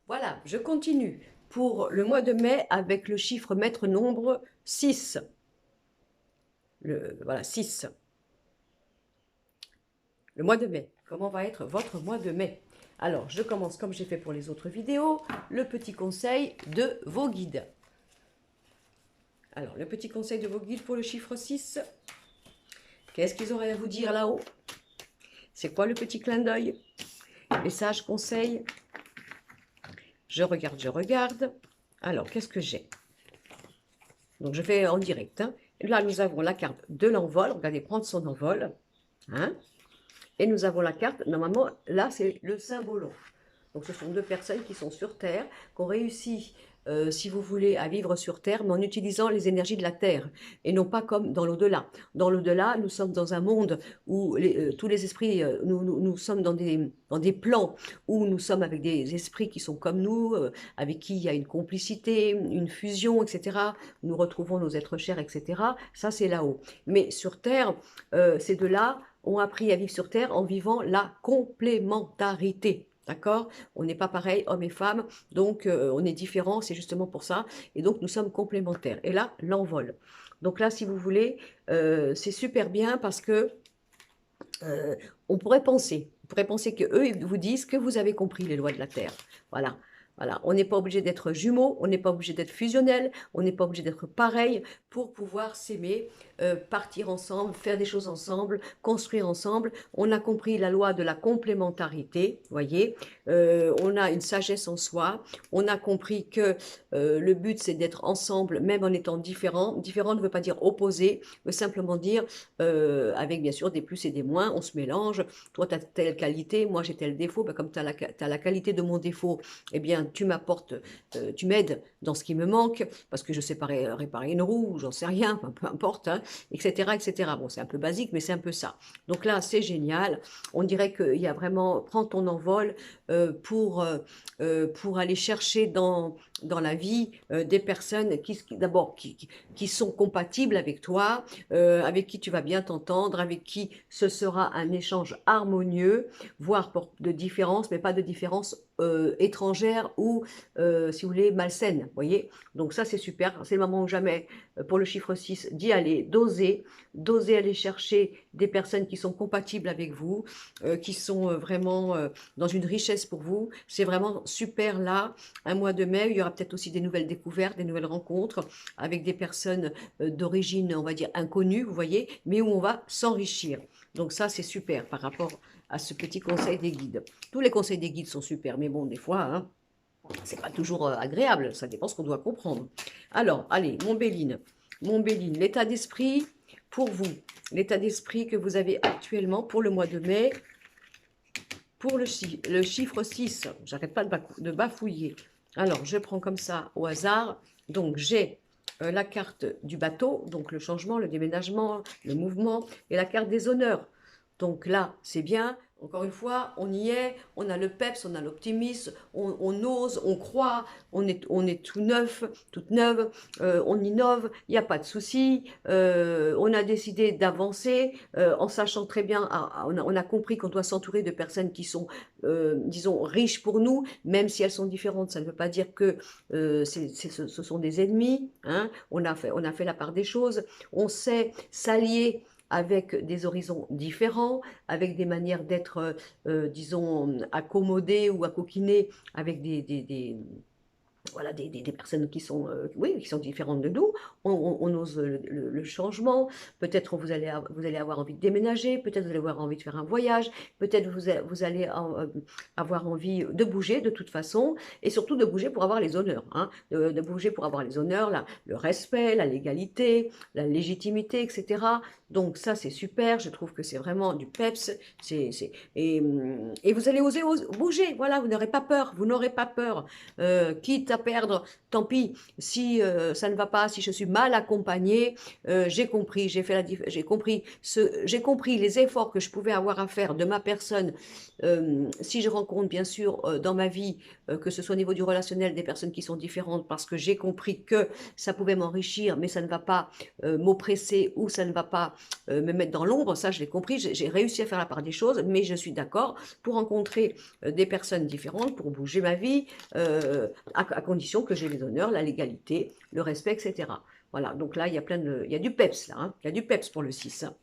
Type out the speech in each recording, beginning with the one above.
Voilà, je continue pour le mois de mai avec le chiffre maître nombre 6. Voilà, 6. Le mois de mai. Comment va être votre mois de mai? Alors, je commence comme j'ai fait pour les autres vidéos, le petit conseil de vos guides. Alors, le petit conseil de vos guides pour le chiffre 6. Qu'est-ce qu'ils auraient à vous dire là-haut? C'est quoi le petit clin d'œil? Les sages conseils? Je regarde, je regarde. Alors, qu'est-ce que j'ai? Donc, je fais en direct. Hein. Là, nous avons la carte de l'envol. Regardez, prendre son envol. Hein. Et nous avons la carte, normalement, là, c'est le symbolon. Donc, ce sont deux personnes qui sont sur Terre, qui ont réussi, si vous voulez, à vivre sur Terre, mais en utilisant les énergies de la Terre, et non pas comme dans l'au-delà. Dans l'au-delà, nous sommes dans un monde où tous les esprits, nous sommes dans des plans où nous sommes avec des esprits qui sont comme nous, avec qui il y a une complicité, une fusion, etc. Nous retrouvons nos êtres chers, etc. Ça, c'est là-haut. Mais sur Terre, ces deux-là ont appris à vivre sur Terre en vivant la complémentarité. D'accord? On n'est pas pareil, hommes et femmes, donc on est différents, c'est justement pour ça. Et donc nous sommes complémentaires. Et là, l'envol. Donc là, si vous voulez, c'est super bien parce que on pourrait penser que eux ils vous disent que vous avez compris les lois de la Terre. Voilà. Voilà, on n'est pas obligé d'être jumeaux, on n'est pas obligé d'être fusionnel, on n'est pas obligé d'être pareil pour pouvoir s'aimer, partir ensemble, faire des choses ensemble, construire ensemble. On a compris la loi de la complémentarité, voyez. On a une sagesse en soi, on a compris que le but c'est d'être ensemble même en étant différents. Différent ne veut pas dire opposé, veut simplement dire avec bien sûr des plus et des moins, on se mélange. Toi, tu as telle qualité, moi j'ai tel défaut. Ben, comme tu as la qualité de mon défaut, eh bien, tu m'apportes, tu m'aides dans ce qui me manque, parce que je sais pas réparer une roue, j'en sais rien, peu importe, hein, etc., etc. Bon, c'est un peu basique, mais c'est un peu ça. Donc là, c'est génial. On dirait qu'il y a vraiment, prends ton envol pour aller chercher dans la vie des personnes d'abord qui sont compatibles avec toi, avec qui tu vas bien t'entendre, avec qui ce sera un échange harmonieux, voire de différence, mais pas de différence étrangère ou, si vous voulez, malsaine. Voyez. Donc ça, c'est super. C'est le moment ou jamais pour le chiffre 6 d'y aller, d'oser aller chercher des personnes qui sont compatibles avec vous, qui sont vraiment dans une richesse pour vous. C'est vraiment super là, un mois de mai. Il y aura peut-être aussi des nouvelles découvertes, des nouvelles rencontres avec des personnes d'origine, on va dire, inconnue, vous voyez, mais où on va s'enrichir. Donc ça, c'est super par rapport à ce petit conseil des guides. Tous les conseils des guides sont super, mais bon, des fois, hein, c'est pas toujours agréable, ça dépend ce qu'on doit comprendre. Alors, allez, mon Béline, l'état d'esprit pour vous, l'état d'esprit que vous avez actuellement pour le mois de mai, pour le chiffre 6, j'arrête pas de bafouiller. Alors, je prends comme ça au hasard. Donc, j'ai la carte du bateau, donc le changement, le déménagement, le mouvement, et la carte des honneurs. Donc là, c'est bien. Encore une fois, on y est, on a le peps, on a l'optimisme, on ose, on croit, on est tout neuf, toute neuve, on innove, il n'y a pas de souci, on a décidé d'avancer en sachant très bien, on a compris qu'on doit s'entourer de personnes qui sont, disons, riches pour nous, même si elles sont différentes, ça ne veut pas dire que ce sont des ennemis, hein. On a fait la part des choses, on sait s'allier avec des horizons différents, avec des manières d'être, disons, accommodés ou accoquinés avec voilà, des personnes qui sont, oui, qui sont différentes de nous. On ose le changement. Peut-être vous allez avoir envie de déménager. Peut-être vous allez avoir envie de faire un voyage. Peut-être vous allez avoir envie de bouger de toute façon. Et surtout de bouger pour avoir les honneurs. Hein, de bouger pour avoir les honneurs, le respect, la légalité, la légitimité, etc. Donc ça, c'est super. Je trouve que c'est vraiment du peps. Et vous allez oser bouger. Voilà, vous n'aurez pas peur. Vous n'aurez pas peur. Quitte à perdre, tant pis, si ça ne va pas, si je suis mal accompagnée, j'ai compris, j'ai compris les efforts que je pouvais avoir à faire de ma personne, si je rencontre bien sûr dans ma vie, que ce soit au niveau du relationnel, des personnes qui sont différentes, parce que j'ai compris que ça pouvait m'enrichir, mais ça ne va pas m'oppresser ou ça ne va pas me mettre dans l'ombre, ça je l'ai compris, j'ai réussi à faire la part des choses, mais je suis d'accord pour rencontrer des personnes différentes, pour bouger ma vie, à condition que j'ai les honneurs, la légalité, le respect, etc. Voilà, donc là, il y a il y a du peps, là, hein, il y a du peps pour le 6. Hein.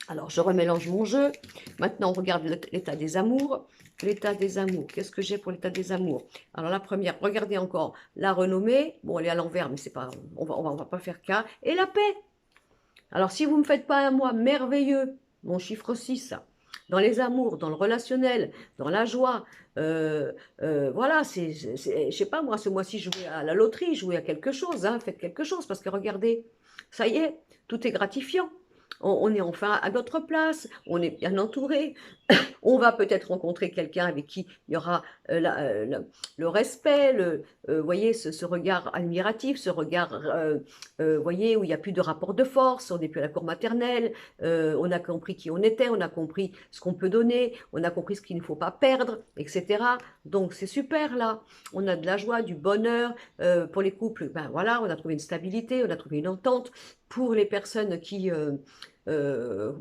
Alors, je remélange mon jeu. Maintenant, on regarde l'état des amours. L'état des amours. Qu'est-ce que j'ai pour l'état des amours? Alors, la première, regardez encore la renommée. Bon, elle est à l'envers, mais c'est pas, on va pas faire cas. Et la paix. Alors, si vous ne me faites pas un mois merveilleux, mon chiffre 6, dans les amours, dans le relationnel, dans la joie, voilà, je sais pas moi, ce mois-ci, jouez à la loterie, jouez à quelque chose, hein, faites quelque chose, parce que regardez, ça y est, tout est gratifiant. On est enfin à notre place, on est bien entouré, on va peut-être rencontrer quelqu'un avec qui il y aura le respect, voyez, ce regard admiratif, ce regard, voyez, où il n'y a plus de rapport de force, on n'est plus à la cour maternelle, on a compris qui on était, on a compris ce qu'on peut donner, on a compris ce qu'il ne faut pas perdre, etc. Donc c'est super là, on a de la joie, du bonheur, pour les couples, ben voilà, on a trouvé une stabilité, on a trouvé une entente, pour les personnes qui...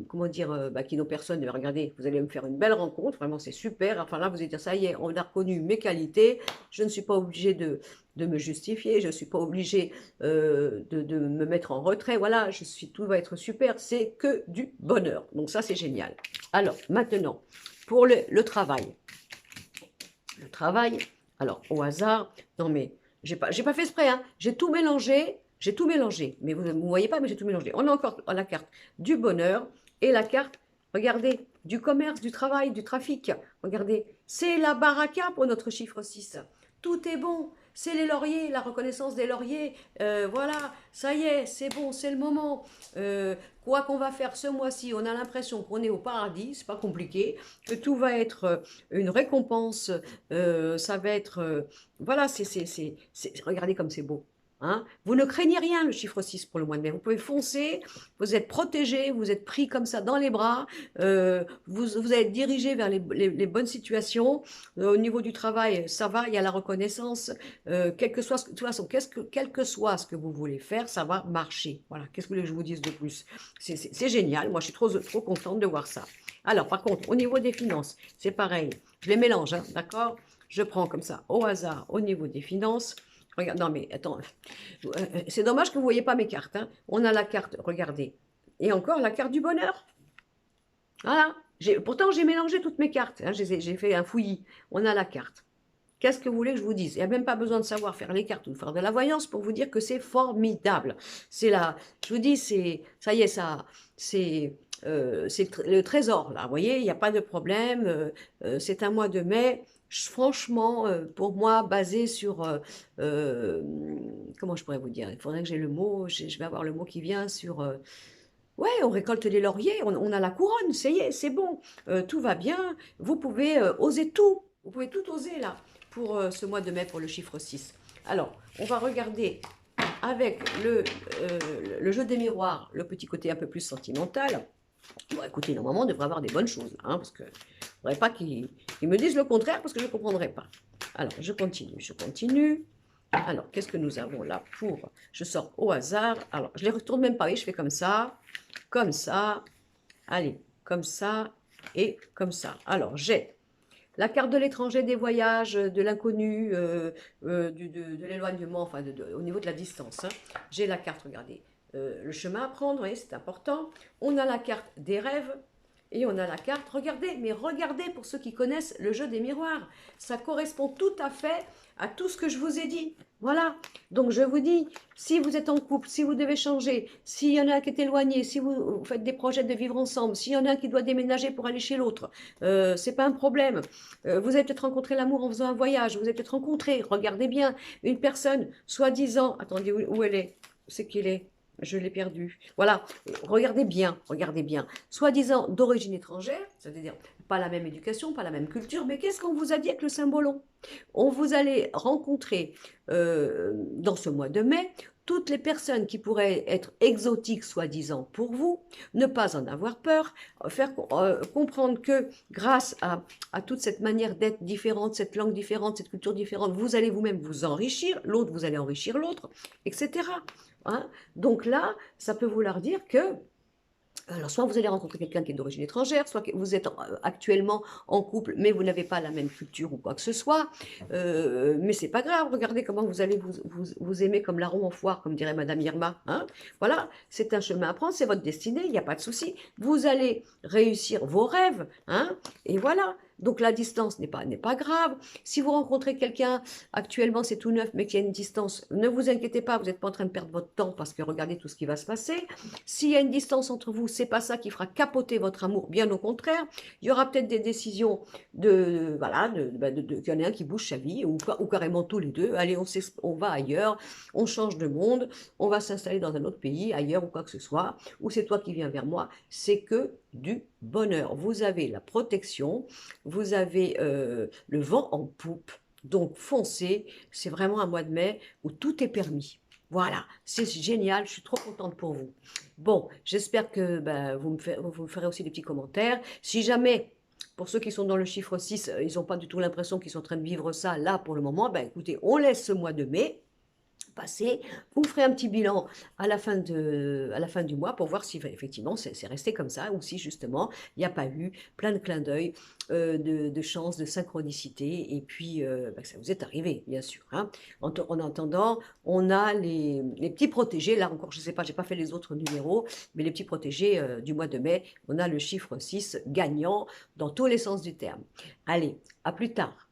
comment dire, bah, qui n'ont personne, regardez, vous allez me faire une belle rencontre, vraiment c'est super, enfin là vous allez dire, ça y est, on a reconnu mes qualités, je ne suis pas obligée de me justifier, je ne suis pas obligée de me mettre en retrait, voilà, tout va être super, c'est que du bonheur, donc ça c'est génial. Alors maintenant, pour le travail, alors au hasard, non mais, j'ai pas fait exprès, hein, j'ai tout mélangé, mais vous ne voyez pas, mais j'ai tout mélangé. On a encore la carte du bonheur et la carte, regardez, du commerce, du travail, du trafic. Regardez, c'est la baraka pour notre chiffre 6. Tout est bon, c'est les lauriers, la reconnaissance des lauriers. Voilà, ça y est, c'est bon, c'est le moment. Quoi qu'on va faire ce mois-ci, on a l'impression qu'on est au paradis, c'est pas compliqué, que tout va être une récompense, ça va être... voilà, regardez comme c'est beau. Hein, vous ne craignez rien, le chiffre 6 pour le mois de mai. Vous pouvez foncer, vous êtes protégé, vous êtes pris comme ça dans les bras, vous allez être dirigé vers les bonnes situations. Au niveau du travail, ça va, il y a la reconnaissance. Quel que soit, de toute façon, quel que soit ce que vous voulez faire, ça va marcher. Voilà, qu'est-ce que vous voulez que je vous dise de plus? C'est génial, moi je suis trop contente de voir ça. Alors par contre, au niveau des finances, c'est pareil. Je les mélange, hein, d'accord? Je prends comme ça, au hasard, au niveau des finances. Regarde, non mais attends, c'est dommage que vous ne voyez pas mes cartes. Hein. On a la carte, regardez, et encore la carte du bonheur. Voilà, pourtant j'ai mélangé toutes mes cartes, hein. J'ai fait un fouillis. On a la carte. Qu'est-ce que vous voulez que je vous dise? Il n'y a même pas besoin de savoir faire les cartes ou de faire de la voyance pour vous dire que c'est formidable. C'est là, je vous dis, ça y est, c'est le trésor là. Vous voyez, il n'y a pas de problème. C'est un mois de mai. Franchement, pour moi, basé sur, comment je pourrais vous dire? Il faudrait que j'ai le mot, je vais avoir le mot qui vient sur, ouais, on récolte les lauriers, on a la couronne, ça y est, c'est bon, tout va bien, vous pouvez oser tout, vous pouvez tout oser là, pour ce mois de mai, pour le chiffre 6. Alors, on va regarder avec le jeu des miroirs, le petit côté un peu plus sentimental. Bon, écoutez, normalement, on devrait avoir des bonnes choses, hein, parce que je ne voudrais pas qu'ils me disent le contraire, parce que je ne comprendrai pas. Alors, je continue. Alors, qu'est-ce que nous avons là pour... Je sors au hasard. Alors, je ne les retourne même pas, oui, je fais comme ça, allez, comme ça et comme ça. Alors, j'ai la carte de l'étranger, des voyages, de l'inconnu, de l'éloignement, enfin, au niveau de la distance. Hein. J'ai la carte, regardez, le chemin à prendre, oui, c'est important. On a la carte des rêves et on a la carte, regardez, mais regardez pour ceux qui connaissent le jeu des miroirs. Ça correspond tout à fait à tout ce que je vous ai dit. Voilà, donc je vous dis, si vous êtes en couple, si vous devez changer, s'il y en a un qui est éloigné, si vous faites des projets de vivre ensemble, s'il y en a un qui doit déménager pour aller chez l'autre, c'est pas un problème. Vous avez peut-être rencontré l'amour en faisant un voyage, vous avez peut-être rencontré, regardez bien, une personne, soi-disant, attendez, où elle est? C'est qu'il est? Je l'ai perdu. Voilà, regardez bien, soi-disant d'origine étrangère, c'est-à-dire pas la même éducation, pas la même culture, mais qu'est-ce qu'on vous a dit avec le symbolon? On vous allez rencontrer dans ce mois de mai toutes les personnes qui pourraient être exotiques, soi-disant, pour vous, ne pas en avoir peur, faire comprendre que grâce à toute cette manière d'être différente, cette langue différente, cette culture différente, vous allez vous-même vous enrichir, l'autre, vous allez enrichir l'autre, etc. Hein? Donc là, ça peut vouloir dire que Alors, soit vous allez rencontrer quelqu'un qui est d'origine étrangère, soit que vous êtes actuellement en couple, mais vous n'avez pas la même culture ou quoi que ce soit. Mais c'est pas grave, regardez comment vous allez vous aimer comme larron en foire, comme dirait Madame Irma. Hein. Voilà, c'est un chemin à prendre, c'est votre destinée, il n'y a pas de souci. Vous allez réussir vos rêves, hein, et voilà. Donc la distance n'est pas grave. Si vous rencontrez quelqu'un, actuellement c'est tout neuf, mais qu'il y a une distance, ne vous inquiétez pas, vous n'êtes pas en train de perdre votre temps parce que regardez tout ce qui va se passer. S'il y a une distance entre vous, c'est pas ça qui fera capoter votre amour, bien au contraire. Il y aura peut-être des décisions voilà, qu'il y en a un qui bouge sa vie, ou carrément tous les deux. Allez, on va ailleurs, on change de monde, on va s'installer dans un autre pays, ailleurs ou quoi que ce soit, ou c'est toi qui viens vers moi. C'est que du bonheur. Vous avez la protection, vous avez le vent en poupe. Donc foncez, c'est vraiment un mois de mai où tout est permis. Voilà, c'est génial, je suis trop contente pour vous. Bon, j'espère que ben, vous me ferez aussi des petits commentaires. Si jamais, pour ceux qui sont dans le chiffre 6, ils n'ont pas du tout l'impression qu'ils sont en train de vivre ça là pour le moment, ben écoutez, on laisse ce mois de mai passer. Vous me ferez un petit bilan à la fin du mois pour voir si effectivement c'est resté comme ça ou si justement il n'y a pas eu plein de clins d'œil, de chance, de synchronicité et puis bah, ça vous est arrivé bien sûr. Hein. En attendant, on a les petits protégés, là encore je ne sais pas, j'ai pas fait les autres numéros, mais les petits protégés du mois de mai, on a le chiffre 6 gagnant dans tous les sens du terme. Allez, à plus tard.